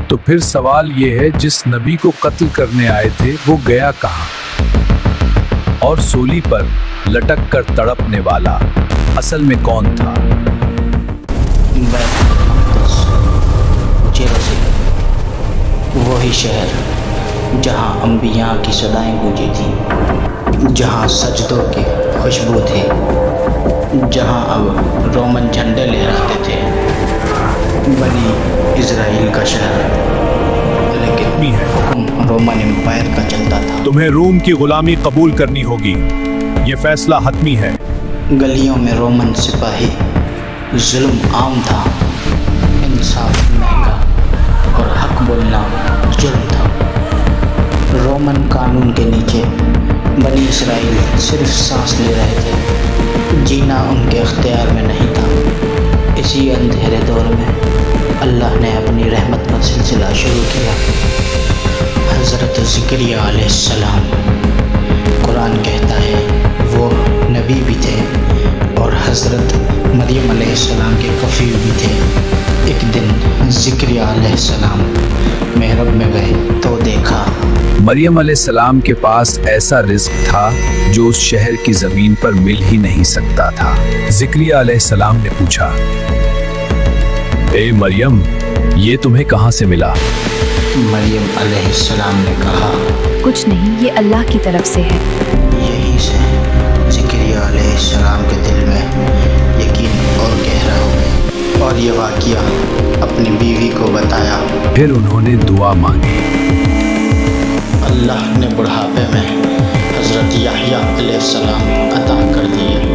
تو پھر سوال یہ ہے جس نبی کو قتل کرنے آئے تھے وہ گیا کہاں؟ اور سولی پر لٹک کر تڑپنے والا اصل میں کون تھا؟ وہی شہر جہاں انبیاء کی صدائیں گونجی تھیں، جہاں سجدوں کی خوشبو تھی، جہاں اب رومن جھنڈے لہراتے تھے، بنی اسرائیل کا شہر، لیکن حکم رومن امپائر کا چلتا تھا۔ تمہیں روم کی غلامی قبول کرنی ہوگی، یہ فیصلہ حتمی ہے۔ گلیوں میں رومن سپاہی، ظلم عام تھا، انصاف مہنگا اور حق بولنا جرم تھا۔ رومن قانون کے نیچے بنی اسرائیل صرف سانس لے رہے تھے، جینا ان کے اختیار میں نہیں تھا۔ اسی اندھیرے دور میں اللہ نے اپنی رحمت کا سلسلہ شروع کیا۔ حضرت زکریا علیہ السلام، قرآن کہتا ہے وہ نبی بھی تھے اور حضرت مریم علیہ السلام کے کفیل بھی تھے۔ ایک دن زکریا علیہ السلام محراب میں گئے تو دیکھا مریم علیہ السلام کے پاس ایسا رزق تھا جو اس شہر کی زمین پر مل ہی نہیں سکتا تھا۔ زکریا علیہ السلام نے پوچھا، اے مریم، یہ تمہیں کہاں سے ملا؟ مریم علیہ السلام نے کہا، کچھ نہیں، یہ اللہ کی طرف سے ہے۔ یہیں سے زکریا علیہ السلام کے دل میں یقین اور گہرا ہو گیا اور یہ واقعہ اپنی بیوی کو بتایا۔ پھر انہوں نے دعا مانگی۔ اللہ نے بڑھاپے میں حضرت یحییٰ علیہ السلام عطا کر دیے۔